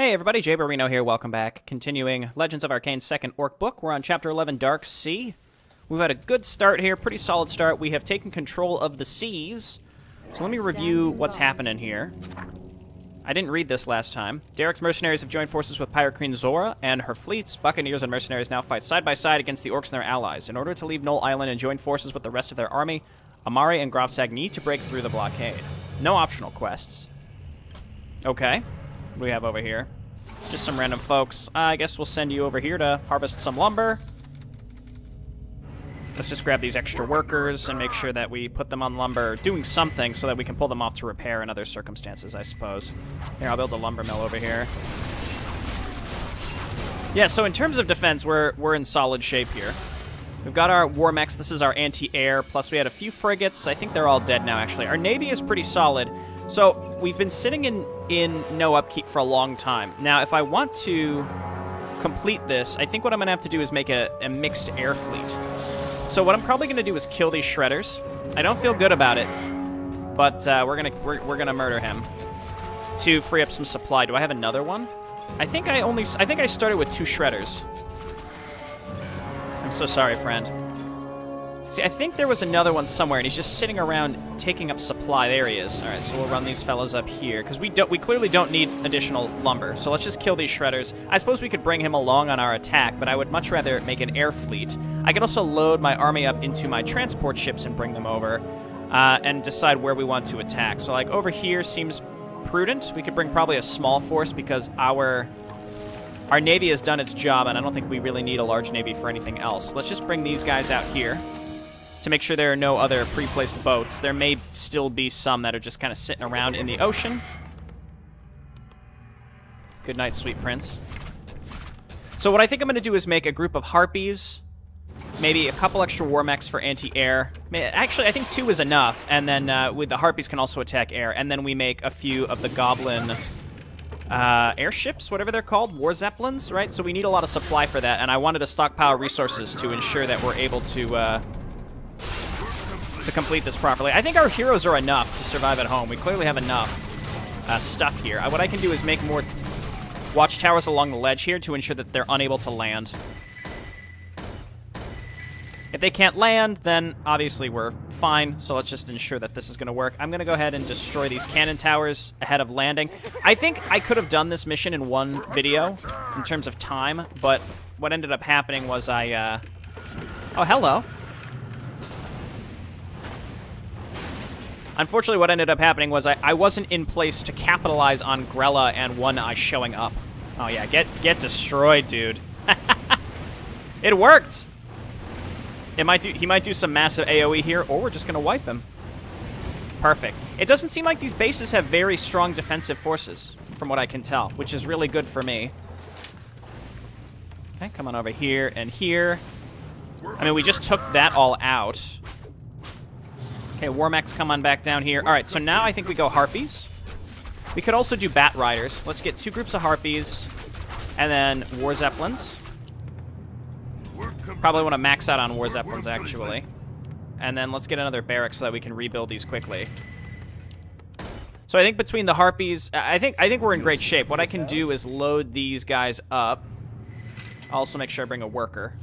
Hey everybody, Jayborino here, welcome back. Continuing Legends of Arkain's second Orc book. We're on Chapter 11, Dark Sea. We've had a good start here, pretty solid start. We have taken control of the seas. So let me review what's happening here. I didn't read this last time. Derek's mercenaries have joined forces with Pirate Queen Zora and her fleets. Buccaneers and mercenaries now fight side by side against the Orcs and their allies. In order to leave Knoll Island and join forces with the rest of their army, Amari and Grofsag need to break through the blockade. No optional quests. Okay. What do we have over here? Just some random folks. I guess we'll send you over here to harvest some lumber. Let's just grab these extra workers and make sure that we put them on lumber, doing something so that we can pull them off to repair in other circumstances, I suppose. Here, I'll build a lumber mill over here. Yeah, so in terms of defense, we're in solid shape here. We've got our war mechs. This is our anti-air, plus we had a few frigates. I think they're all dead now, actually. Our navy is pretty solid. So we've been sitting in no upkeep for a long time. Now, if I want to complete this, I think what I'm going to have to do is make a mixed air fleet. So what I'm probably going to do is kill these shredders. I don't feel good about it, but we're gonna murder him to free up some supply. Do I have another one? I think I started with 2 shredders. I'm so sorry, friend. See, I think there was another one somewhere, and he's just sitting around taking up supply. There he is. All right, so we'll run these fellas up here, because we clearly don't need additional lumber. So let's just kill these shredders. I suppose we could bring him along on our attack, but I would much rather make an air fleet. I could also load my army up into my transport ships and bring them over, and decide where we want to attack. So, like, over here seems prudent. We could bring probably a small force, because our navy has done its job, and I don't think we really need a large navy for anything else. Let's just bring these guys out here to make sure there are no other pre-placed boats. There may still be some that are just kind of sitting around in the ocean. Good night, sweet prince. So what I think I'm going to do is make a group of harpies, maybe a couple extra war mechs for anti-air. Actually, I think 2 is enough, and then with the harpies can also attack air, and then we make a few of the goblin airships, whatever they're called, war zeppelins, right? So we need a lot of supply for that, and I wanted to stockpile resources to ensure that we're able to complete this properly. I think our heroes are enough to survive at home. We clearly have enough stuff here. What I can do is make more watchtowers along the ledge here to ensure that they're unable to land. If they can't land, then obviously we're fine, so let's just ensure that this is going to work. I'm going to go ahead and destroy these cannon towers ahead of landing. I think I could have done this mission in one video in terms of time, but what ended up happening was oh, hello. Unfortunately, what ended up happening was I wasn't in place to capitalize on Grella and One Eye showing up. Oh yeah, get destroyed, dude. It worked. He might do some massive AoE here, or we're just gonna wipe him. Perfect. It doesn't seem like these bases have very strong defensive forces, from what I can tell, which is really good for me. Okay, come on over here and here. I mean, we just took that all out. Okay, war mechs, come on back down here. All right, so now I think we go harpies. We could also do bat riders. Let's get 2 groups of harpies, and then war zeppelins. Probably want to max out on war zeppelins, actually. And then let's get another barrack so that we can rebuild these quickly. So I think between the harpies, I think we're in great shape. What I can do is load these guys up. I'll also make sure I bring a worker.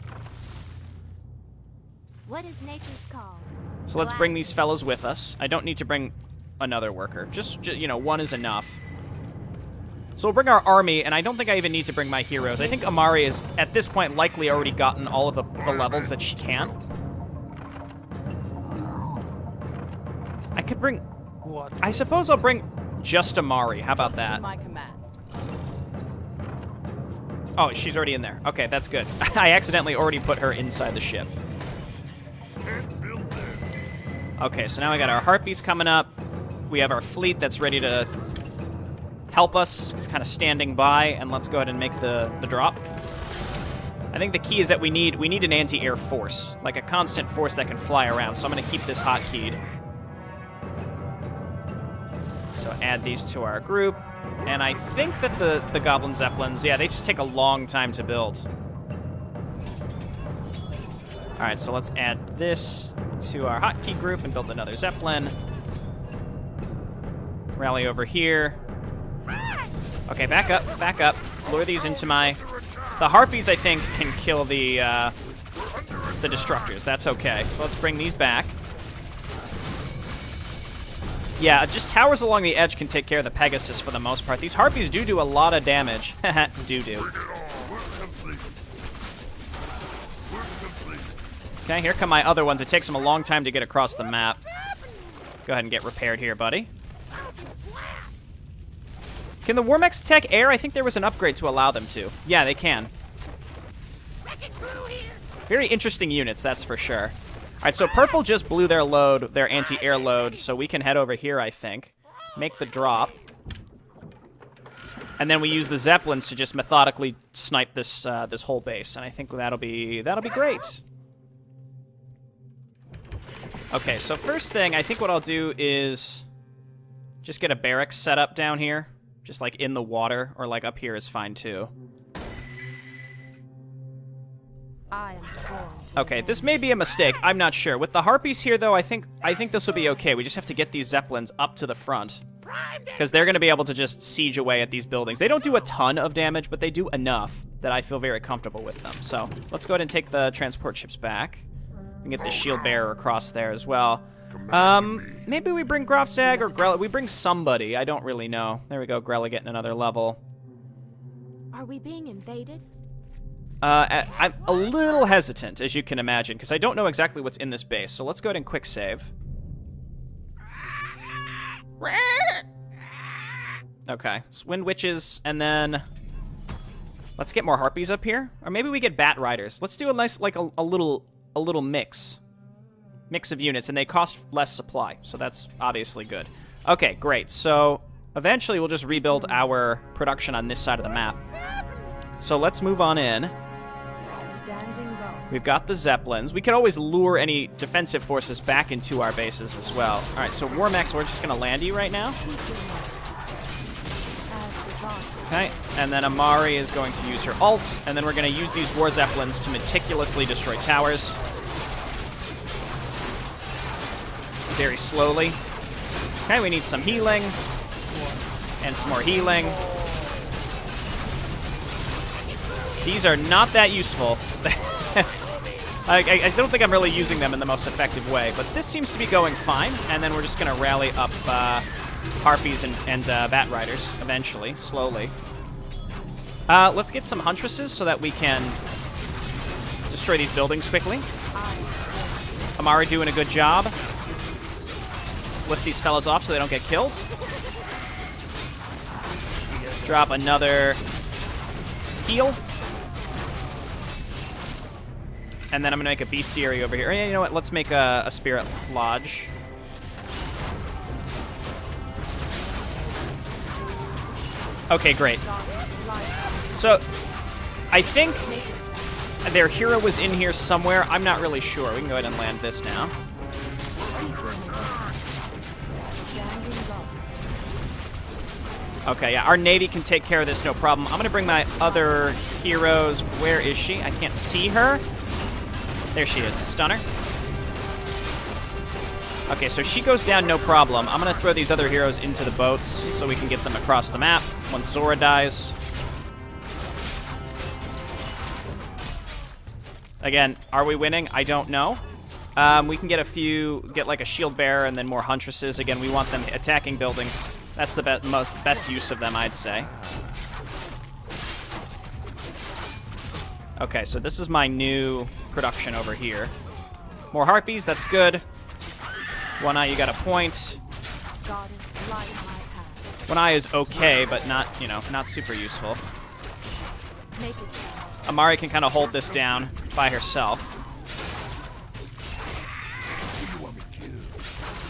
What is nature's call? So let's bring these fellows with us. I don't need to bring another worker. Just you know, 1 is enough. So we'll bring our army, and I don't think I even need to bring my heroes. I think Amari is, at this point, likely already gotten all of the levels that she can. I could bring... I suppose I'll bring just Amari. How about that? Oh, she's already in there. Okay, that's good. I accidentally already put her inside the ship. Okay, so now we got our harpies coming up. We have our fleet that's ready to help us, kind of standing by, and let's go ahead and make the drop. I think the key is that we need an anti-air force, like a constant force that can fly around, so I'm going to keep this hotkeyed. So add these to our group, and I think that the Goblin Zeppelins, yeah, they just take a long time to build. All right, so let's add this to our hotkey group and build another Zeppelin. Rally over here. Okay, back up, back up. Lure these into my... The harpies, I think, can kill the destructors. That's okay. So let's bring these back. Yeah, just towers along the edge can take care of the Pegasus for the most part. These harpies do a lot of damage. do. Okay, here come my other ones. It takes them a long time to get across the map. Go ahead and get repaired here, buddy. Can the Warmechs attack air? I think there was an upgrade to allow them to. Yeah, they can. Very interesting units, that's for sure. All right, so purple just blew their load, their anti-air load, so we can head over here, I think. Make the drop. And then we use the Zeppelins to just methodically snipe this this whole base, and I think that'll be great. Okay, so first thing, I think what I'll do is just get a barracks set up down here, just like in the water, or like up here is fine too. Okay, this may be a mistake. I'm not sure. With the harpies here, though, I think this will be okay. We just have to get these Zeppelins up to the front, because they're going to be able to just siege away at these buildings. They don't do a ton of damage, but they do enough that I feel very comfortable with them. So let's go ahead and take the transport ships back. We can get the shield bearer across there as well. Maybe we bring Grofzag or Grella. We bring somebody. I don't really know. There we go. Grella getting another level. Are we being invaded? I'm a little hesitant, as you can imagine, because I don't know exactly what's in this base. So let's go ahead and quick save. Okay, so Wind Witches, and then let's get more Harpies up here. Or maybe we get Bat Riders. Let's do a nice, like, a little mix of units, and they cost less supply, so that's obviously good. Okay, great. So eventually we'll just rebuild our production on this side of the map. So let's move on in. We've got the Zeppelins. We could always lure any defensive forces back into our bases as well. All right, so Warmechs, we're just going to land you right now. Okay, and then Amari is going to use her ult, and then we're going to use these War Zeppelins to meticulously destroy towers. Very slowly. Okay, we need some healing. And some more healing. These are not that useful. I don't think I'm really using them in the most effective way, but this seems to be going fine, and then we're just going to rally up Harpies and Bat Riders eventually, slowly. Let's get some Huntresses so that we can destroy these buildings quickly. Amari doing a good job. Let's lift these fellas off so they don't get killed. Drop another heal. And then I'm going to make a bestiary over here. You know what? Let's make a Spirit Lodge. Okay, great. So, I think their hero was in here somewhere. I'm not really sure. We can go ahead and land this now. Okay, yeah, our Navy can take care of this, no problem. I'm going to bring my other heroes. Where is she? I can't see her. There she is. Stunner. Okay, so she goes down, no problem. I'm going to throw these other heroes into the boats so we can get them across the map once Zora dies. Again, are we winning? I don't know. We can get like a shield bearer and then more Huntresses. Again, we want them attacking buildings. That's the best use of them, I'd say. Okay, so this is my new production over here. More Harpies, that's good. One Eye, you got a point. One Eye is okay, but not, not super useful. Amari can kind of hold this down by herself.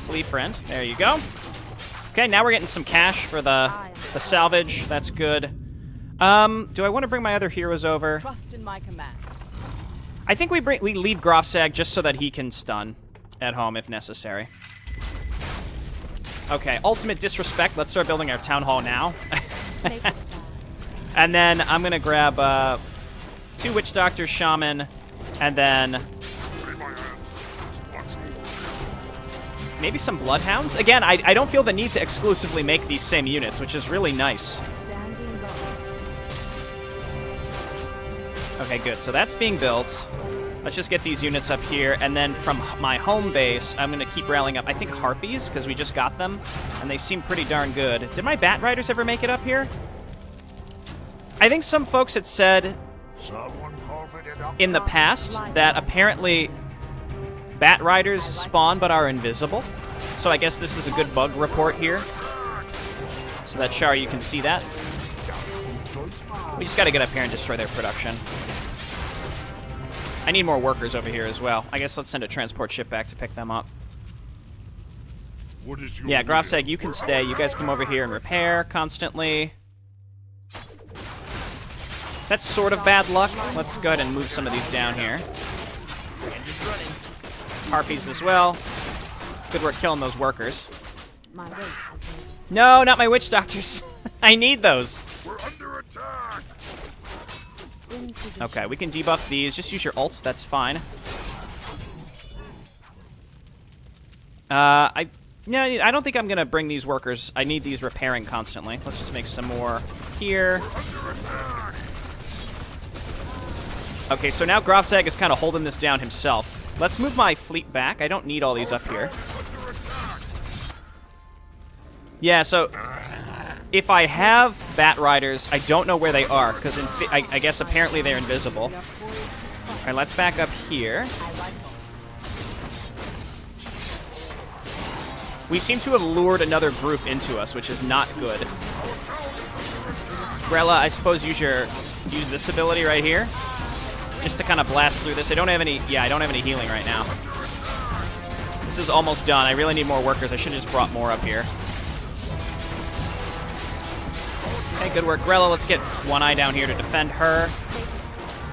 Flee friend, there you go. Okay, now we're getting some cash for the salvage. That's good. Do I want to bring my other heroes over? Trust in my command. I think we leave Grofzag just so that he can stun at home if necessary. Okay, ultimate disrespect. Let's start building our town hall now. And then I'm gonna grab 2 Witch Doctors, Shaman, and then maybe some Bloodhounds. Again, I don't feel the need to exclusively make these same units, which is really nice. Okay, good. So that's being built. Let's just get these units up here, and then from my home base, I'm going to keep rallying up, I think, Harpies, because we just got them, and they seem pretty darn good. Did my Bat Riders ever make it up here? I think some folks had said in the past that apparently Bat Riders spawn but are invisible. So I guess this is a good bug report here. So that, Char, you can see that. We just got to get up here and destroy their production. I need more workers over here as well. I guess let's send a transport ship back to pick them up. Yeah, Grofsag, you can stay. You guys come over here and repair constantly. That's sort of bad luck. Let's go ahead and move some of these down here. Harpies as well. Good work killing those workers. No, not my witch doctors. I need those. We're under attack. Okay, we can debuff these. Just use your ults. That's fine. I don't think I'm gonna bring these workers. I need these repairing constantly. Let's just make some more here. Okay, so now Grofsag is kind of holding this down himself. Let's move my fleet back. I don't need all these up here. Yeah, so if I have Bat Riders, I don't know where they are, because I guess apparently they're invisible. All right, let's back up here. We seem to have lured another group into us, which is not good. Grella, I suppose use this ability right here, just to kind of blast through this. I don't have any healing right now. This is almost done. I really need more workers. I should have just brought more up here. Okay, good work, Grella. Let's get One Eye down here to defend her.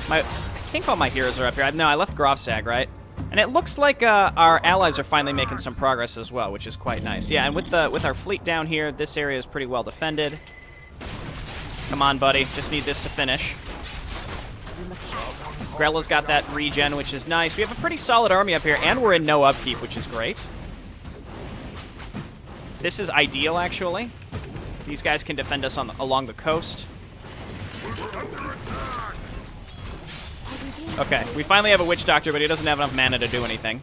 I think all my heroes are up here. No, I left Grofsag, right? And it looks like our allies are finally making some progress as well, which is quite nice. Yeah, and with our fleet down here, this area is pretty well defended. Come on, buddy. Just need this to finish. Grella's got that regen, which is nice. We have a pretty solid army up here, and we're in no upkeep, which is great. This is ideal, actually. These guys can defend us along the coast. Okay, we finally have a Witch Doctor, but he doesn't have enough mana to do anything.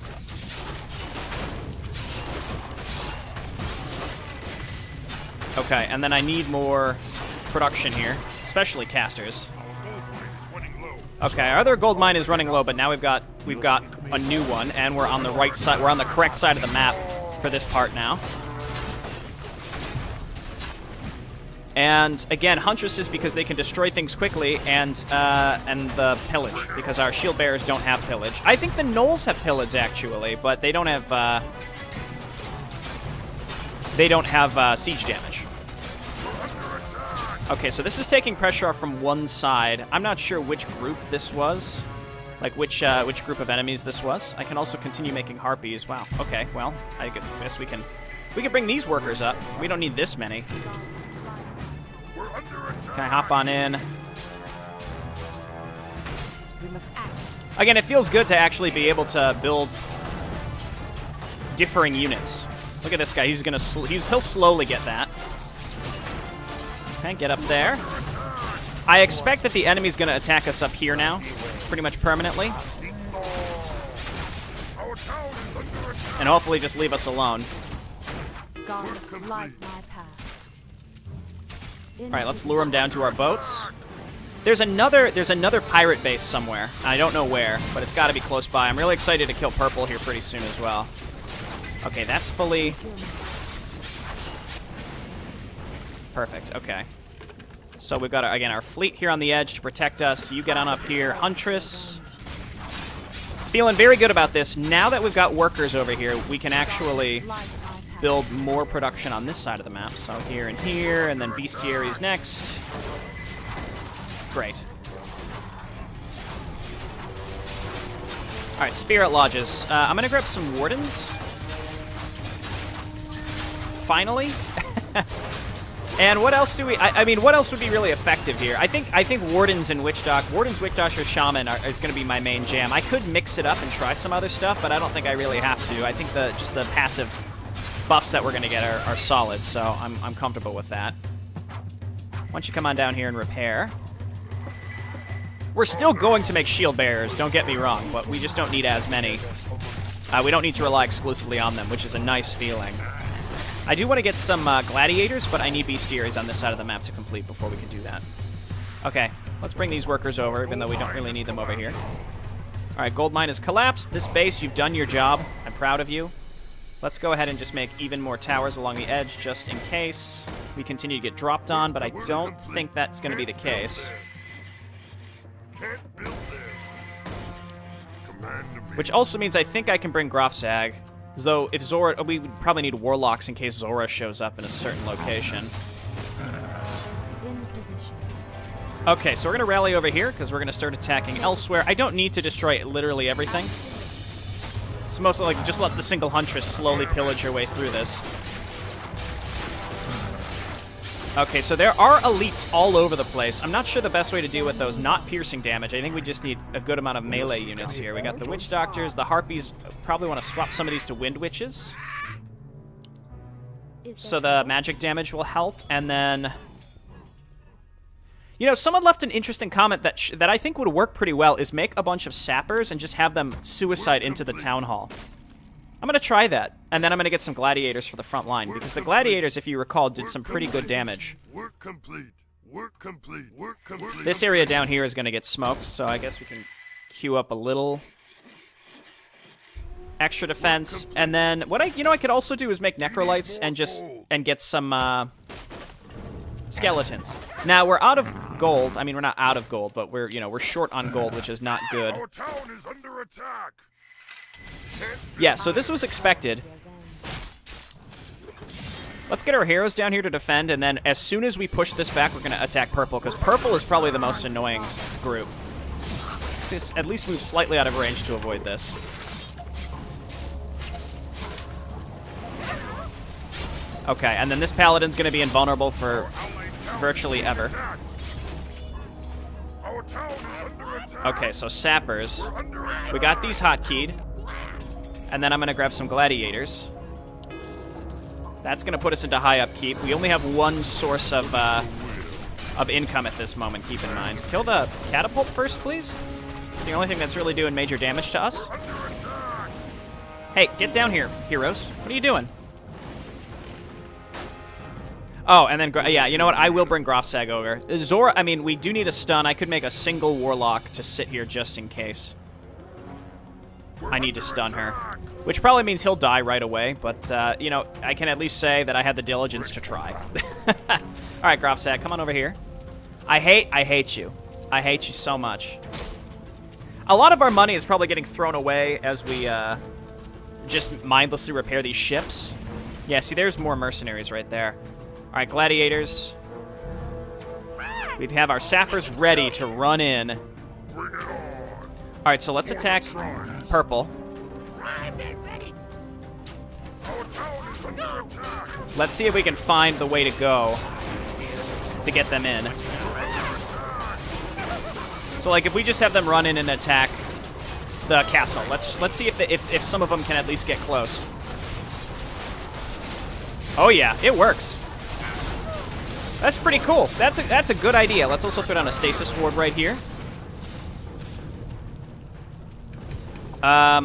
Okay, and then I need more production here, especially casters. Okay, our other gold mine is running low, but now we've got a new one, and we're on the right side. We're on the correct side of the map for this part now. And again, Huntresses because they can destroy things quickly, and the pillage because our shield bearers don't have pillage. I think the gnolls have pillage actually, but they don't have siege damage. Okay, so this is taking pressure off from one side. I'm not sure which group this was, like which group of enemies this was. I can also continue making harpies. Wow. Okay, well, I guess we can bring these workers up. We don't need this many. Can I hop on in? We must act. Again, it feels good to actually be able to build differing units. Look at this guy. He'll slowly get that. Okay, get up there. I expect that the enemy's going to attack us up here now, pretty much permanently. And hopefully just leave us alone. Gods light my path. All right, let's lure them down to our boats. There's another pirate base somewhere. I don't know where, but it's got to be close by. I'm really excited to kill Purple here pretty soon as well. Okay, that's fully... Perfect, okay. So we've got, again, our fleet here on the edge to protect us. You get on up here. Huntress. Feeling very good about this. Now that we've got workers over here, we can actually build more production on this side of the map. So here and here, and then bestiaries next. Great. All right, Spirit Lodges. I'm going to grab some Wardens. Finally. And what else do we... I mean, what else would be really effective here? I think Wardens and Witch Doctor... Wardens, Witch Doctor, Shaman is going to be my main jam. I could mix it up and try some other stuff, but I don't think I really have to. I think just the passive buffs that we're going to get are solid, so I'm comfortable with that. Why don't you come on down here and repair? We're still going to make shield bearers, don't get me wrong, but we just don't need as many. We don't need to rely exclusively on them, which is a nice feeling. I do want to get some gladiators, but I need bestiaries on this side of the map to complete before we can do that. Okay, let's bring these workers over, even though we don't really need them over here. All right, gold mine has collapsed. This base, you've done your job. I'm proud of you. Let's go ahead and just make even more towers along the edge, just in case we continue to get dropped on, but I don't think that's going to be the case. Which also means I think I can bring Grofsag. Though if Zora, we would probably need warlocks in case Zora shows up in a certain location. In position. Okay, so we're going to rally over here because we're going to start attacking elsewhere. I don't need to destroy literally everything. It's mostly like just let the single huntress slowly pillage her way through this. Okay, so there are elites all over the place. I'm not sure the best way to deal with those. Not piercing damage. I think we just need a good amount of melee units here. We got the witch doctors, the harpies. Probably want to swap some of these to wind witches, so the magic damage will help. And then, you know, someone left an interesting comment that I think would work pretty well. Is make a bunch of sappers and just have them suicide into the town hall. I'm going to try that, and then I'm going to get some gladiators for the front line, because the gladiators, if you recall, did some pretty good damage. Work complete. Work complete. Work complete. This area down here is going to get smoked, so I guess we can queue up a little extra defense. And then what I could also do is make necrolytes and get some skeletons. Now we're out of gold. I mean, we're not out of gold, but we're short on gold, which is not good. Our town is under attack. Yeah, so this was expected. Let's get our heroes down here to defend, and then as soon as we push this back, we're going to attack purple, because purple is probably the most annoying group. Let's at least move slightly out of range to avoid this. Okay, and then this paladin's going to be invulnerable for virtually ever. Okay, so sappers. We got these hotkeyed. And then I'm going to grab some gladiators. That's going to put us into high upkeep. We only have one source of income at this moment, keep in mind. Kill the catapult first, please. It's the only thing that's really doing major damage to us. Hey, get down here, heroes. What are you doing? Oh, and then, yeah, you know what? I will bring Grofsag over. Zora, I mean, we do need a stun. I could make a single warlock to sit here just in case I need to stun her. Which probably means he'll die right away, but, you know, I can at least say that I had the diligence to try. Alright, Grofsag, come on over here. I hate you. I hate you so much. A lot of our money is probably getting thrown away as we, just mindlessly repair these ships. Yeah, see, there's more mercenaries right there. Alright, gladiators. We have our sappers ready to run in. Alright, so let's attack purple. Let's see if we can find the way to go to get them in. So, like, if we just have them run in and attack the castle, let's see if some of them can at least get close. Oh yeah, it works. That's pretty cool. That's a good idea. Let's also throw down a stasis ward right here. I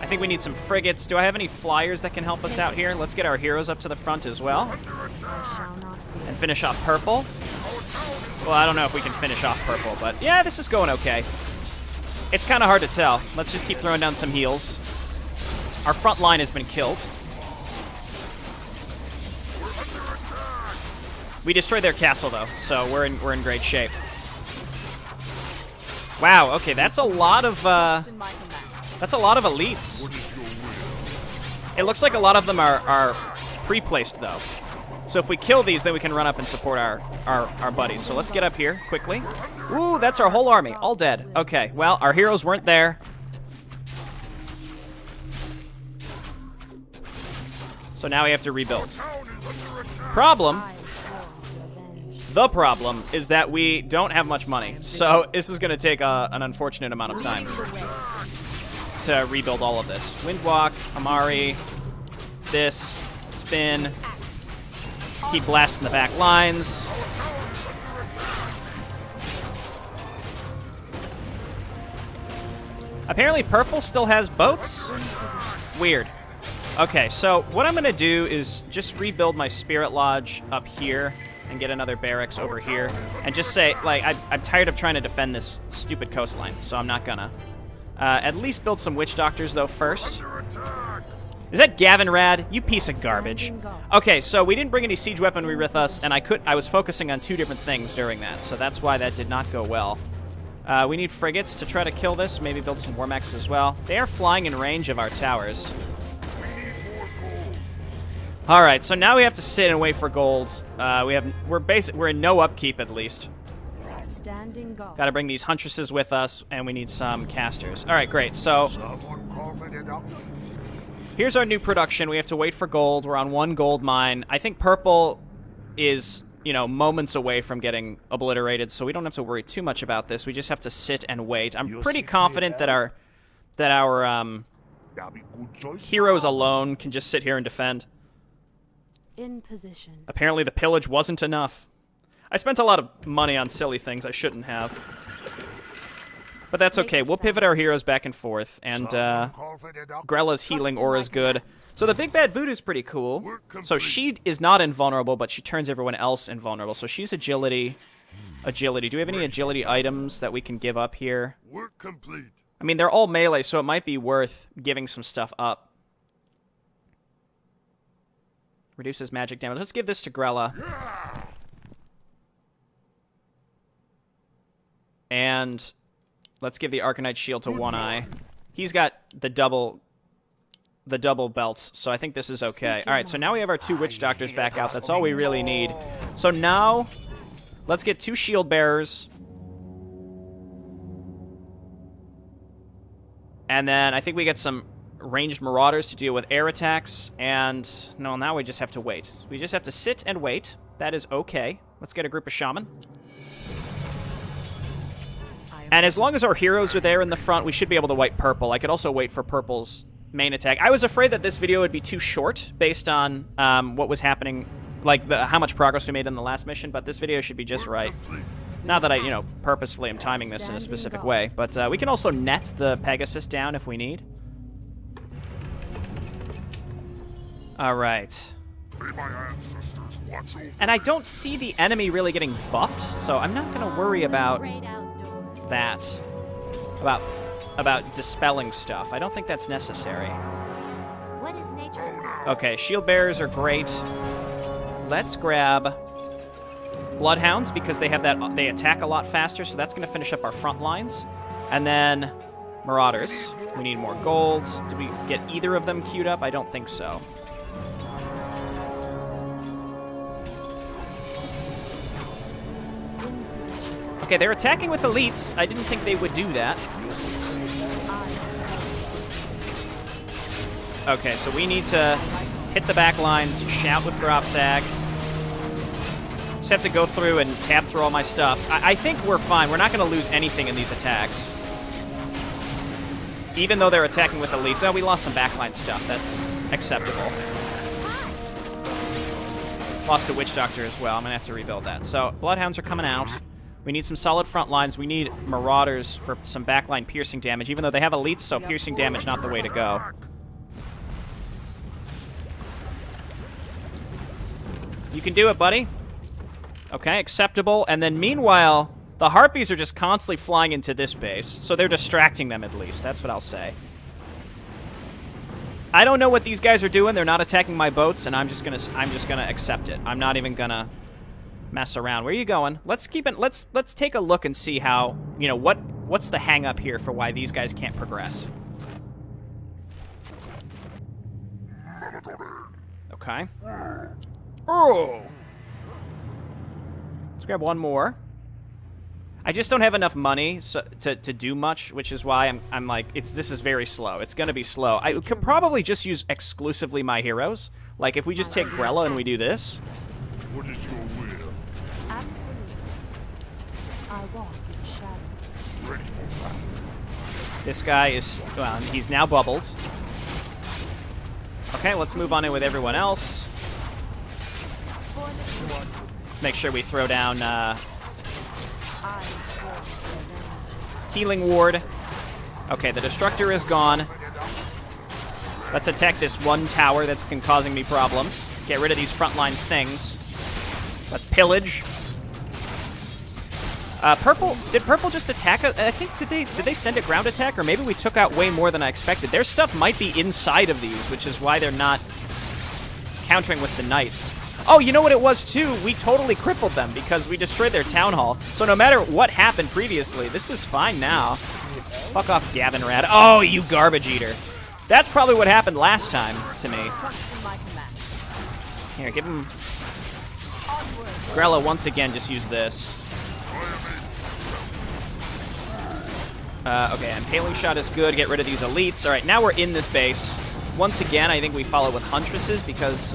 think we need some frigates. Do I have any flyers that can help us out here? Let's get our heroes up to the front as well. And finish off purple. Well, I don't know if we can finish off purple, but yeah, this is going okay. It's kind of hard to tell. Let's just keep throwing down some heals. Our front line has been killed. We destroyed their castle, though, so we're in great shape. Wow, okay, that's a lot of elites. It looks like a lot of them are pre-placed, though. So if we kill these, then we can run up and support our buddies. So let's get up here quickly. Ooh, that's our whole army, all dead. Okay, well, our heroes weren't there. So now we have to rebuild. The problem is that we don't have much money. So this is going to take an unfortunate amount of time to rebuild all of this. Windwalk, Amari, this, spin. keep blasting the back lines. Apparently purple still has boats? Weird. Okay, so what I'm going to do is just rebuild my spirit lodge up here and get another barracks over here. And just say, like, I'm tired of trying to defend this stupid coastline, so I'm not gonna. At least build some witch doctors, though, first. Is that Gavin Rad? You piece of garbage. Okay, so we didn't bring any siege weaponry with us, and I was focusing on 2 different things during that, so that's why that did not go well. We need frigates to try to kill this, maybe build some war mechs as well. They are flying in range of our towers. All right, so now we have to sit and wait for gold. We're in no upkeep at least. Got to bring these huntresses with us, and we need some casters. All right, great. So here's our new production. We have to wait for gold. We're on 1 gold mine. I think purple is, you know, moments away from getting obliterated, so we don't have to worry too much about this. We just have to sit and wait. I'm pretty confident that our heroes alone can just sit here and defend. In position. Apparently the pillage wasn't enough. I spent a lot of money on silly things I shouldn't have. But that's okay. We'll pivot our heroes back and forth, and Grella's healing aura is good. So the Big Bad Voodoo's pretty cool. So she is not invulnerable, but she turns everyone else invulnerable. So she's agility. Agility. Do we have any agility items that we can give up here? Work complete. I mean, they're all melee, so it might be worth giving some stuff up. Reduces magic damage. Let's give this to Grella. And let's give the Arcanite shield to One Eye. He's got the double belts, so I think this is okay. All right, so now we have our 2 witch doctors back out. That's all we really need. So now, let's get 2 shield bearers. And then I think we get some ranged marauders to deal with air attacks, and no, now we just have to wait. We just have to sit and wait. That is okay. Let's get a group of shaman. And as long as our heroes are there in the front, we should be able to wipe purple. I could also wait for purple's main attack. I was afraid that this video would be too short based on what was happening, like how much progress we made in the last mission, but this video should be just right. Not that I, you know, purposefully am timing this in a specific way, but we can also net the Pegasus down if we need. All right. And I don't see the enemy really getting buffed, so I'm not going to worry about that. About dispelling stuff. I don't think that's necessary. What is nature's code? Okay, shield bearers are great. Let's grab bloodhounds because they have that. They attack a lot faster, so that's going to finish up our front lines. And then marauders. We need more gold. Did we get either of them queued up? I don't think so. Okay, they're attacking with elites. I didn't think they would do that. Okay, so we need to hit the back lines, shout with Grobsag. Just have to go through and tap through all my stuff. I think we're fine. We're not going to lose anything in these attacks. Even though they're attacking with elites. Oh, we lost some backline stuff. That's acceptable. Lost a witch doctor as well. I'm going to have to rebuild that. So, bloodhounds are coming out. We need some solid front lines. We need marauders for some backline piercing damage, even though they have elites, so piercing damage not the way to go. You can do it, buddy. Okay, acceptable. And then meanwhile, the harpies are just constantly flying into this base, so they're distracting them at least. That's what I'll say. I don't know what these guys are doing. They're not attacking my boats, and I'm just gonna accept it. I'm not even gonna mess around. Where are you going? Let's keep it. Let's take a look and see how, you know, what's the hang up here for why these guys can't progress. Okay. Oh. Let's grab one more. I just don't have enough money to do much, which is why I'm like, this is very slow. It's gonna be slow. I could probably just use exclusively my heroes. Like if we just take Grella and we do this. What is your will? Absolutely. I walk in shadow. Ready for battle. This guy is, well, he's now bubbled. Okay, let's move on in with everyone else. Let's make sure we throw down healing ward. Okay, the destructor is gone. Let's attack this one tower that's been causing me problems. Get rid of these frontline things. Let's pillage. Purple, did Purple just attack? I think, did they send a ground attack? Or maybe we took out way more than I expected. Their stuff might be inside of these, which is why they're not countering with the knights. Oh, you know what it was, too? We totally crippled them because we destroyed their town hall. So no matter what happened previously, this is fine now. Fuck off, Gavin Rad. Oh, you garbage eater. That's probably what happened last time to me. Here, give him... Grella, once again, just use this. Okay, Impaling Shot is good. Get rid of these elites. All right, now we're in this base. Once again, I think we follow with Huntresses because,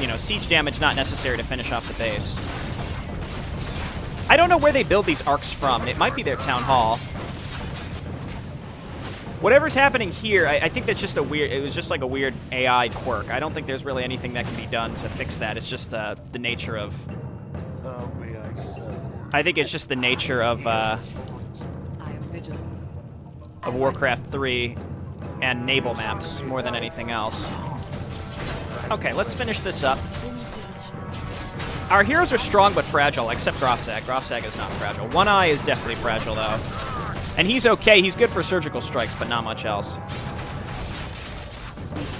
you know, siege damage not necessary to finish off the base. I don't know where they build these arcs from. It might be their town hall. Whatever's happening here, I think that's just a weird... It was just like a weird AI quirk. I don't think there's really anything that can be done to fix that. It's just the nature of... I think it's just the nature of Warcraft 3 and naval maps more than anything else. Okay, let's finish this up. Our heroes are strong but fragile, except Grofzag. Grofzag is not fragile. One Eye is definitely fragile, though. And he's okay. He's good for surgical strikes, but not much else.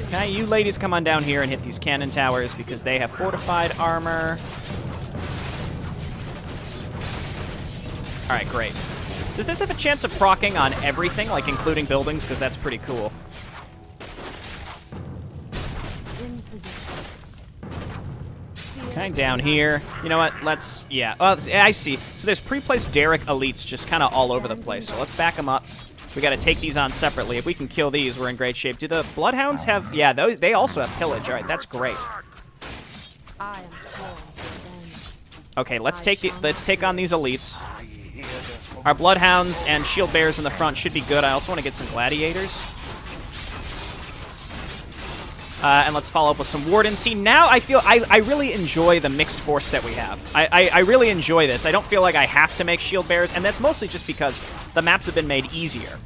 Okay, you ladies come on down here and hit these cannon towers because they have fortified armor. All right, great. Does this have a chance of proccing on everything, like including buildings? Because that's pretty cool. Okay, down here. You know what? Let's... Yeah. Oh, I see. So there's pre-placed Derek elites just kind of all over the place. So let's back them up. We got to take these on separately. If we can kill these, we're in great shape. Do the Bloodhounds have... Yeah, they also have pillage. All right, that's great. Okay, let's take on these elites. Our Bloodhounds and Shield Bearers in the front should be good. I also want to get some Gladiators. And let's follow up with some Wardens. See, now I feel I really enjoy the mixed force that we have. I really enjoy this. I don't feel like I have to make Shield Bearers, and that's mostly just because the maps have been made easier.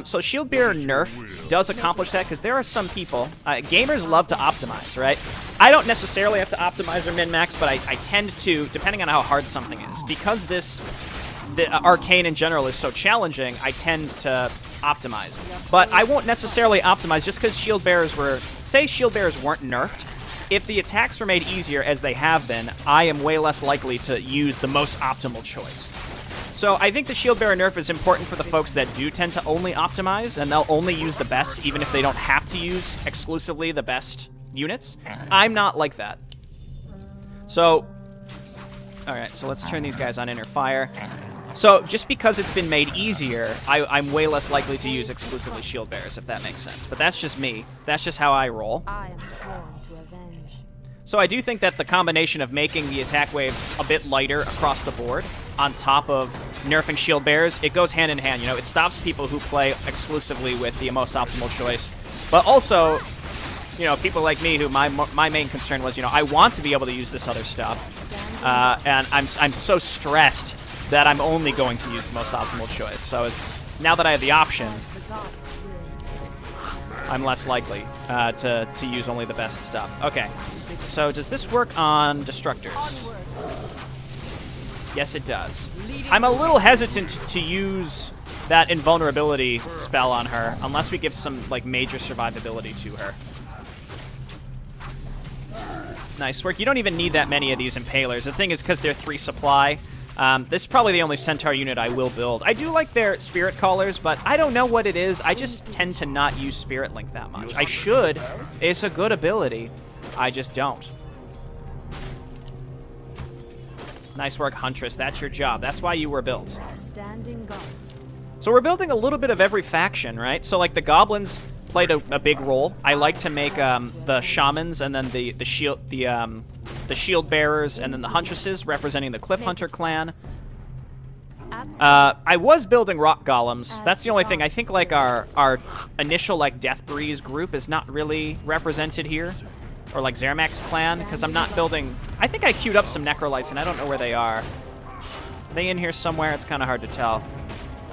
So Shield Bearer nerf does accomplish that, because there are some people, gamers love to optimize, right? I don't necessarily have to optimize or min-max, but I tend to, depending on how hard something is. Because the Arkain in general is so challenging, I tend to optimize. But I won't necessarily optimize just because Shield Bearers were... Say Shield Bearers weren't nerfed. If the attacks were made easier, as they have been, I am way less likely to use the most optimal choice. So I think the Shield Bearer nerf is important for the folks that do tend to only optimize, and they'll only use the best, even if they don't have to use exclusively the best units. I'm not like that. So... Alright, so let's turn these guys on inner fire. So, just because it's been made easier, I'm way less likely to use exclusively Shield Bearers, if that makes sense. But that's just me. That's just how I roll. I am sworn to avenge. So I do think that the combination of making the attack waves a bit lighter across the board, on top of nerfing Shield Bearers, it goes hand in hand. You know, it stops people who play exclusively with the most optimal choice. But also, you know, people like me who my main concern was, you know, I want to be able to use this other stuff. And I'm so stressed that I'm only going to use the most optimal choice. So it's now that I have the option, I'm less likely to use only the best stuff. Okay, so does this work on Destructors? Yes, it does. I'm a little hesitant to use that invulnerability spell on her, unless we give some like major survivability to her. Nice work. You don't even need that many of these Impalers. The thing is, because they're 3 supply, this is probably the only Centaur unit I will build. I do like their Spirit Callers, but I don't know what it is. I just tend to not use Spirit Link that much. I should. It's a good ability. I just don't. Nice work, Huntress. That's your job. That's why you were built. Standing guard. So we're building a little bit of every faction, right? So, like, the Goblins played a big role. I like to make the Shamans and then the Shield Bearers and then the Huntresses representing the Cliff Hunter clan. I was building Rock Golems. That's the only thing. I think, like, our initial, like, Death Breeze group is not really represented here. or like Zermac's clan, because I'm not building... I think I queued up some Necrolites, and I don't know where they are. Are they in here somewhere? It's kind of hard to tell.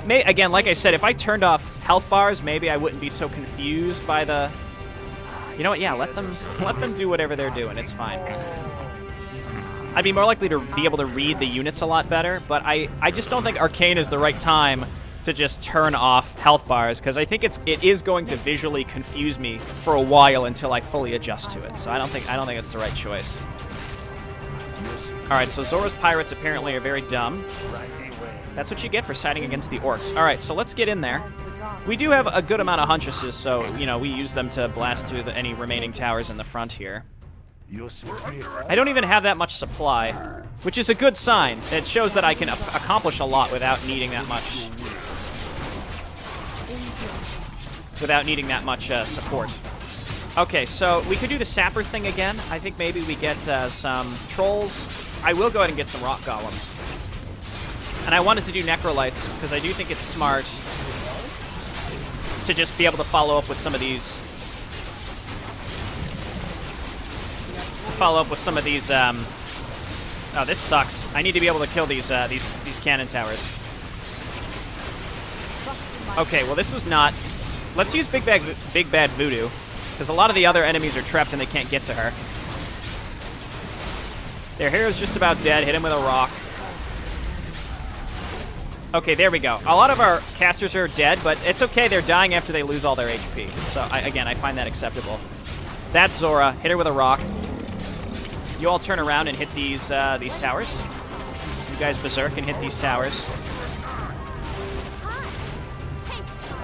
Again, like I said, if I turned off health bars, maybe I wouldn't be so confused by the... You know what? Yeah, let them do whatever they're doing. It's fine. I'd be more likely to be able to read the units a lot better, but I just don't think Arkain is the right time to just turn off health bars, because I think it is going to visually confuse me for a while until I fully adjust to it. So I don't think it's the right choice. All right, so Zora's pirates apparently are very dumb. That's what you get for siding against the orcs. All right, so let's get in there. We do have a good amount of huntresses, so you know we use them to blast through any remaining towers in the front here. I don't even have that much supply, which is a good sign. It shows that I can accomplish a lot without needing that much. Support. Okay, so we could do the sapper thing again. I think maybe we get some trolls. I will go ahead and get some rock golems. And I wanted to do necrolites because I do think it's smart to just be able to follow up with some of these. Oh, this sucks. I need to be able to kill these cannon towers. Okay, well this was not. Let's use Big Bad Voodoo, because a lot of the other enemies are trapped and they can't get to her. Their hero's just about dead. Hit him with a rock. Okay, there we go. A lot of our casters are dead, but it's okay. They're dying after they lose all their HP. So, again, I find that acceptable. That's Zora. Hit her with a rock. You all turn around and hit these towers. You guys berserk and hit these towers.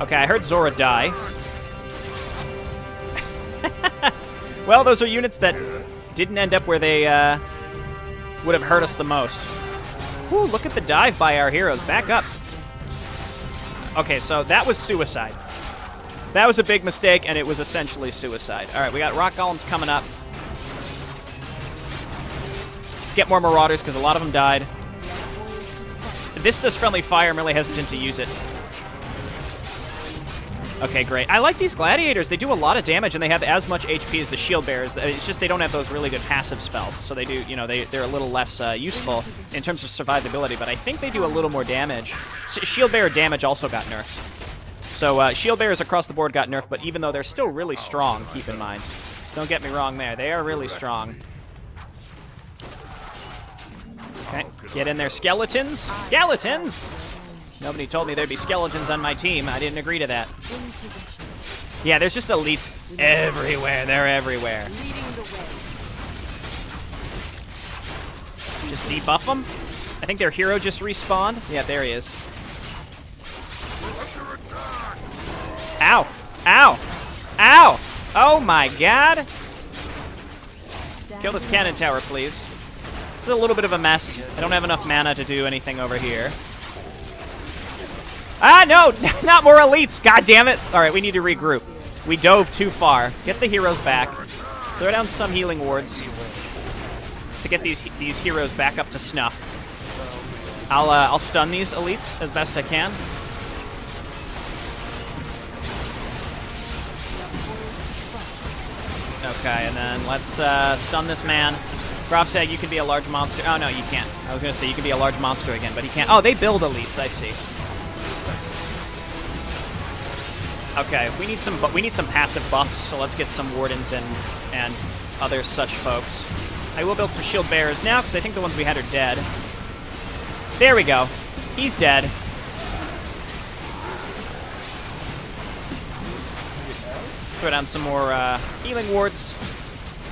Okay, I heard Zora die. Well, those are units that didn't end up where they would have hurt us the most. Whew, look at the dive by our heroes. Back up. Okay, so that was suicide. That was a big mistake, and it was essentially suicide. All right, we got rock golems coming up. Let's get more marauders, because a lot of them died. This says friendly fire. I'm really hesitant to use it. Okay, great. I like these gladiators. They do a lot of damage, and they have as much HP as the shield bearers. It's just they don't have those really good passive spells, so they do, you know, they're a little less useful in terms of survivability, but I think they do a little more damage. Shield bearer damage also got nerfed. So shield bearers across the board got nerfed, but even though they're still really strong, keep in mind. Don't get me wrong there. They are really strong. Okay, get in there, skeletons. Skeletons! Nobody told me there'd be skeletons on my team. I didn't agree to that. Yeah, there's just elites everywhere. They're everywhere. Just debuff them. I think their hero just respawned. Yeah, there he is. Ow! Ow! Ow! Oh my god! Kill this cannon tower, please. This is a little bit of a mess. I don't have enough mana to do anything over here. Ah, no! Not more elites! God damn it! Alright, we need to regroup. We dove too far. Get the heroes back. Throw down some healing wards to get these heroes back up to snuff. I'll stun these elites as best I can. Okay, and then let's stun this man. Graf said you can be a large monster. Oh, no, you can't. I was going to say you can be a large monster again, but he can't. Oh, they build elites. I see. Okay, we need some passive buffs, so let's get some wardens and other such folks. I will build some shield bearers now, because I think the ones we had are dead. There we go. He's dead. Throw down some more healing wards.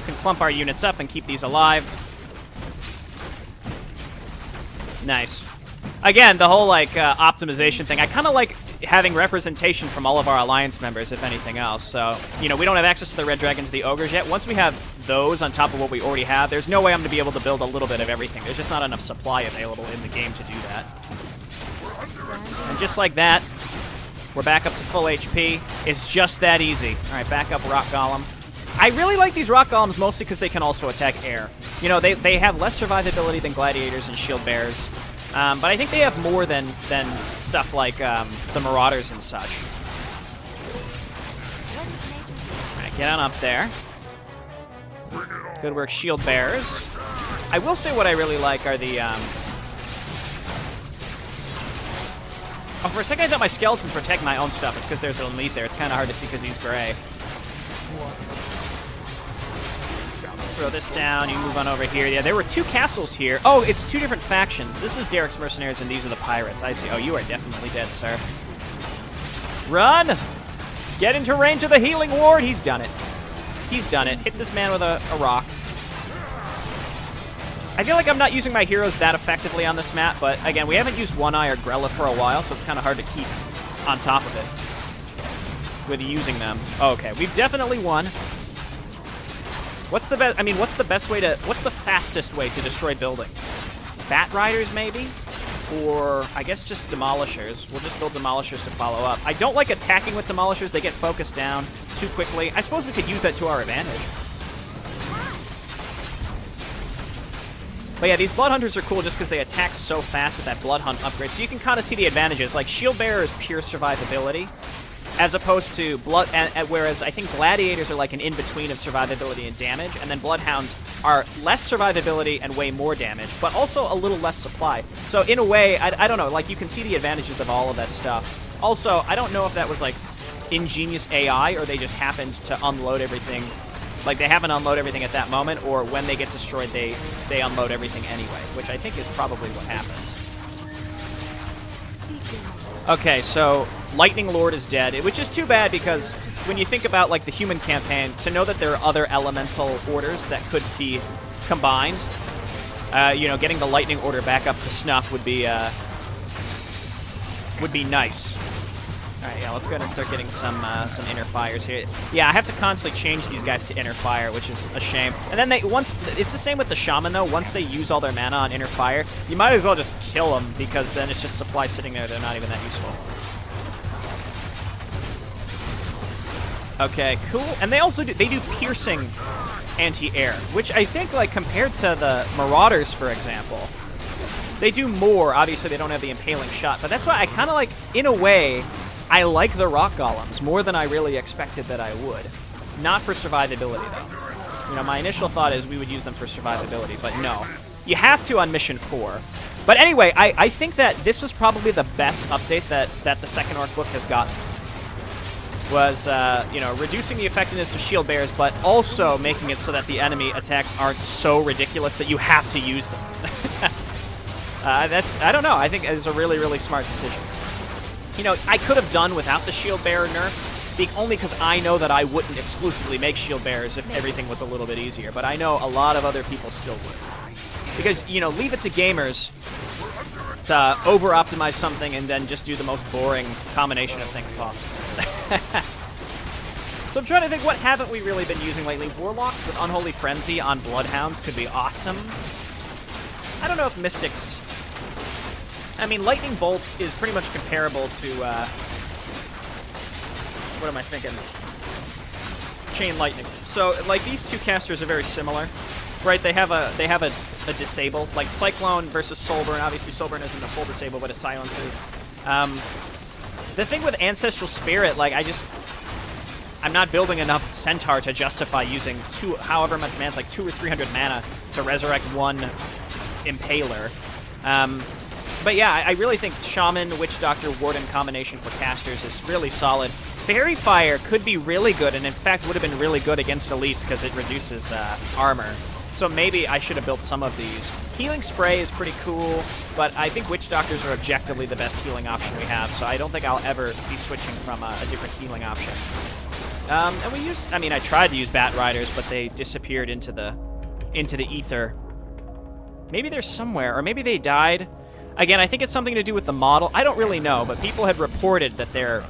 We can clump our units up and keep these alive. Nice. Again, the whole like optimization thing. I kind of like having representation from all of our alliance members, if anything else. So, you know, we don't have access to the red dragons, the ogres yet. Once we have those on top of what we already have, there's no way I'm going to be able to build a little bit of everything. There's just not enough supply available in the game to do that. And just like that, we're back up to full HP. It's just that easy. All right, back up rock golem. I really like these rock golems mostly because they can also attack air. You know, they have less survivability than gladiators and shield bearers. But I think they have more than stuff like the marauders and such. All right, get on up there. Good work, shield bearers. I will say what I really like are the... Oh, for a second I thought my skeletons were taking my own stuff. It's because there's an elite there. It's kind of hard to see because he's gray. Throw this down. You move on over here. Yeah, there were 2 castles here. Oh, it's 2 different factions. This is Derek's mercenaries, and these are the pirates. I see. Oh, you are definitely dead, sir. Run! Get into range of the healing ward. He's done it. He's done it. Hit this man with a rock. I feel like I'm not using my heroes that effectively on this map, but again, we haven't used One Eye or Grella for a while, so it's kind of hard to keep on top of it with using them. Oh, okay, we've definitely won. What's the best? I mean, what's the best way to? What's the fastest way to destroy buildings? Bat riders, maybe, or I guess just demolishers. We'll just build demolishers to follow up. I don't like attacking with demolishers; they get focused down too quickly. I suppose we could use that to our advantage. But yeah, these Blood Hunters are cool just because they attack so fast with that Blood Hunt upgrade. So you can kind of see the advantages. Like, Shield Bearer is pure survivability, as opposed to Blood... whereas I think Gladiators are like an in-between of survivability and damage, and then Bloodhounds are less survivability and way more damage, but also a little less supply. So in a way, I don't know, like, you can see the advantages of all of that stuff. Also, I don't know if that was, like, ingenious AI, or they just happened to unload everything. Like, they haven't unload everything at that moment, or when they get destroyed, they unload everything anyway, which I think is probably what happens. Okay, so Lightning Lord is dead, which is too bad because when you think about, like, the human campaign, to know that there are other elemental orders that could be combined, you know, getting the Lightning Order back up to snuff would be nice. Alright, yeah, let's go ahead and start getting some inner fires here. Yeah, I have to constantly change these guys to inner fire, which is a shame. And then it's the same with the shaman though. Once they use all their mana on inner fire, you might as well just kill them because then it's just supply sitting there. They're not even that useful. Okay, cool. And they also do piercing anti-air, which I think, like, compared to the Marauders, for example, they do more. Obviously, they don't have the impaling shot, but that's why I kind of like, in a way, I like the rock golems more than I really expected that I would. Not for survivability, though. You know, my initial thought is we would use them for survivability, but no. You have to on Mission 4. But anyway, I think that this was probably the best update that the second Orc book has gotten. Was, you know, reducing the effectiveness of shield bearers, but also making it so that the enemy attacks aren't so ridiculous that you have to use them. I don't know, I think it's a really, really smart decision. You know, I could have done without the shield bearer nerf, only because I know that I wouldn't exclusively make shield bearers if everything was a little bit easier, but I know a lot of other people still would. Because, you know, leave it to gamers to over-optimize something and then just do the most boring combination of things possible. So I'm trying to think, what haven't we really been using lately? Warlocks with Unholy Frenzy on Bloodhounds could be awesome. I don't know if Mystics... I mean, Lightning Bolt is pretty much comparable to, what am I thinking? Chain Lightning. So, like, these two casters are very similar, right? They have a disable, like Cyclone versus Soulburn. Obviously, Soulburn isn't a full disable, but it silences. The thing with Ancestral Spirit, like, I'm not building enough Centaur to justify using however much mana, it's like 200 or 300 mana to resurrect one Impaler. But yeah, I really think Shaman, Witch Doctor, Warden combination for casters is really solid. Fairy Fire could be really good, and in fact would have been really good against elites because it reduces armor. So maybe I should have built some of these. Healing Spray is pretty cool, but I think Witch Doctors are objectively the best healing option we have, so I don't think I'll ever be switching from a different healing option. And we used, I mean, I tried to use Bat Riders, but they disappeared into the ether. Maybe they're somewhere, or maybe they died. Again, I think it's something to do with the model. I don't really know, but people had reported that they're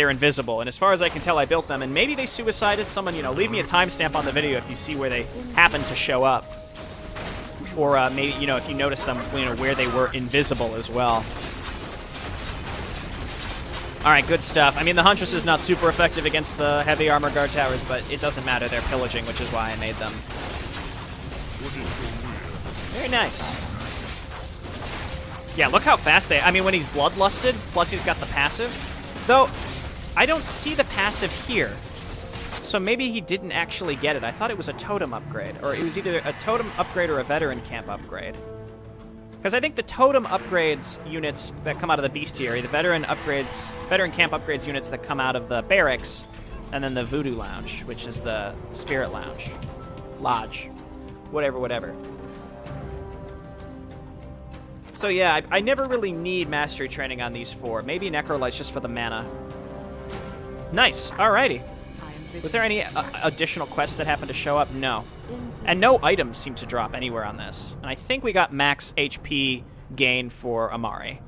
invisible, and as far as I can tell, I built them, and maybe they suicided. Someone, you know, leave me a timestamp on the video if you see where they happen to show up. Or maybe, you know, if you notice them, you know, where they were invisible as well. Alright, good stuff. I mean, the Huntress is not super effective against the heavy armor guard towers, but it doesn't matter. They're pillaging, which is why I made them. Very nice. Yeah, look how fast they... I mean, when he's bloodlusted, plus he's got the passive. Though, I don't see the passive here. So maybe he didn't actually get it. I thought it was a totem upgrade. Or it was either a totem upgrade or a veteran camp upgrade. Because I think the totem upgrades units that come out of the bestiary, the veteran camp upgrades units that come out of the barracks, and then the voodoo lounge, which is the spirit lounge. Lodge. Whatever. So yeah, I never really need mastery training on these 4. Maybe Necrolight's just for the mana. Nice. Alrighty. Was there any additional quests that happened to show up? No. And no items seem to drop anywhere on this. And I think we got max HP gain for Amari.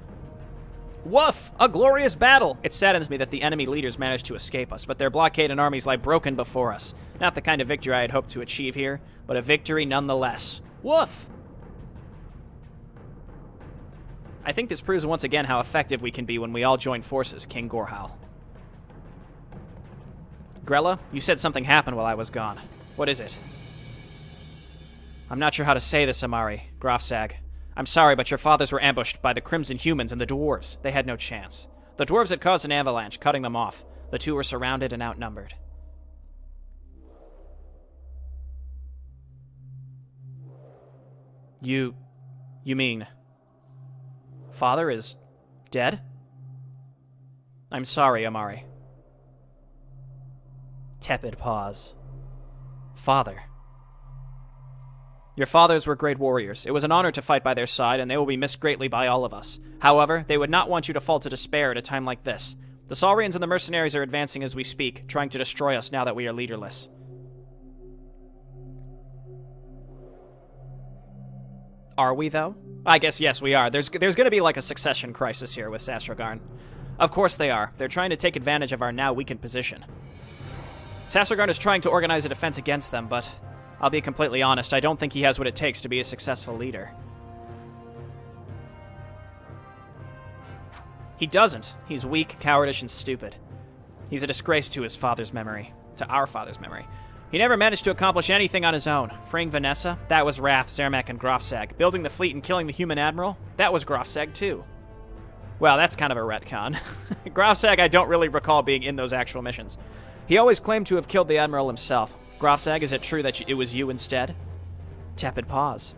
Woof! A glorious battle! It saddens me that the enemy leaders managed to escape us, but their blockade and armies lie broken before us. Not the kind of victory I had hoped to achieve here, but a victory nonetheless. Woof! I think this proves once again how effective we can be when we all join forces, King Gorhal. Grella, you said something happened while I was gone. What is it? I'm not sure how to say this, Amari. Grofsag. I'm sorry, but your fathers were ambushed by the Crimson Humans and the Dwarves. They had no chance. The Dwarves had caused an avalanche, cutting them off. The two were surrounded and outnumbered. You mean... Father is dead? I'm sorry, Amari. Tepid pause. Father. Your fathers were great warriors. It was an honor to fight by their side, and they will be missed greatly by all of us. However, they would not want you to fall to despair at a time like this. The Saurians and the mercenaries are advancing as we speak, trying to destroy us now that we are leaderless. Are we, though? I guess yes, we are. There's going to be like a succession crisis here with Sasragarn. Of course they are. They're trying to take advantage of our now weakened position. Sasragarn is trying to organize a defense against them, but I'll be completely honest, I don't think he has what it takes to be a successful leader. He doesn't. He's weak, cowardice, and stupid. He's a disgrace to his father's memory. To our father's memory. He never managed to accomplish anything on his own. Freeing Vanessa? That was Wrath, Zermac, and Grofsag. Building the fleet and killing the human admiral? That was Grofsag, too. Well, that's kind of a retcon. Grofsag, I don't really recall being in those actual missions. He always claimed to have killed the admiral himself. Grofsag, is it true that it was you instead? Tepid pause.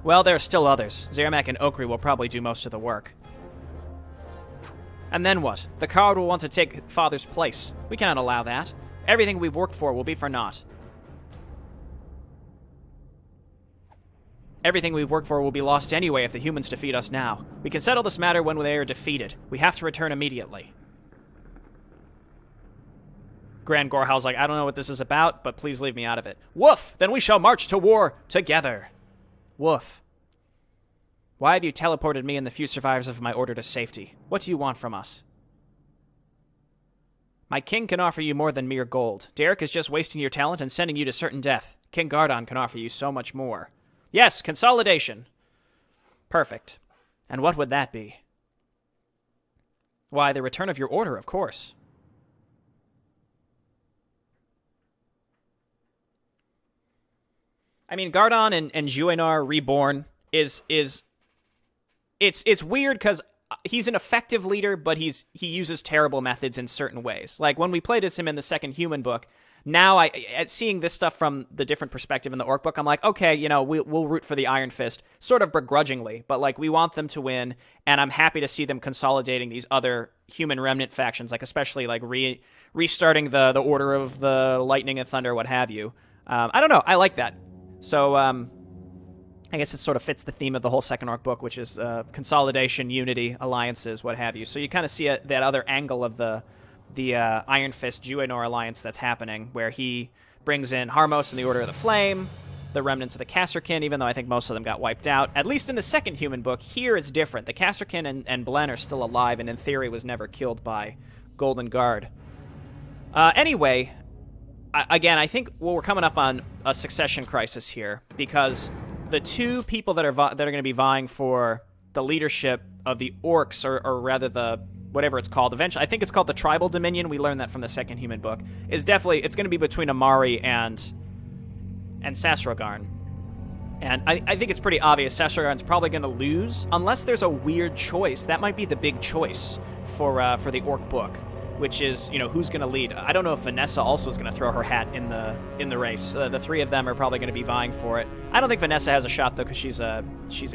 Well, there are still others. Zermac and Okri will probably do most of the work. And then what? The coward will want to take Father's place. We cannot allow that. Everything we've worked for will be for naught. Everything we've worked for will be lost anyway if the humans defeat us now. We can settle this matter when they are defeated. We have to return immediately. Grand Gorhal's like, I don't know what this is about, but please leave me out of it. Woof! Then we shall march to war together. Woof. Why have you teleported me and the few survivors of my order to safety? What do you want from us? My king can offer you more than mere gold. Derek is just wasting your talent and sending you to certain death. King Gardon can offer you so much more. Yes, consolidation. Perfect. And what would that be? Why, the return of your order, of course. I mean, Gardon and Juenar Reborn is it's weird because he's an effective leader, but he uses terrible methods in certain ways. Like when we played as him in the second human book, now at seeing this stuff from the different perspective in the Orc book, I'm like, okay, you know, we'll root for the Iron Fist, sort of begrudgingly, but like we want them to win, and I'm happy to see them consolidating these other human remnant factions, like especially like restarting the Order of the Lightning and Thunder, what have you. I don't know, I like that. So I guess it sort of fits the theme of the whole second Orc book, which is consolidation, unity, alliances, what have you. So you kind of see that other angle of the Iron Fist Juenar alliance that's happening, where he brings in Harmos and the Order of the Flame, the remnants of the Kasserkin, even though I think most of them got wiped out. At least in the second human book, here it's different. The Kasserkin and Blen are still alive, and in theory was never killed by Golden Guard. Anyway, again, I think we're coming up on a succession crisis here, because the two people that are going to be vying for the leadership of the Orcs, or rather the whatever it's called eventually, I think it's called the Tribal Dominion. We learned that from the second human book. Is definitely it's going to be between Amari and Sasragarn, and I think it's pretty obvious Sasragarn's probably going to lose unless there's a weird choice. That might be the big choice for the Orc book. which is, you know, who's going to lead. I don't know if Vanessa also is going to throw her hat in the race. The three of them are probably going to be vying for it. I don't think Vanessa has a shot, though, because she's a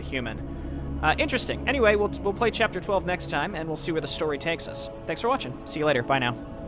human. Interesting. Anyway, we'll play Chapter 12 next time, and we'll see where the story takes us. Thanks for watching. See you later. Bye now.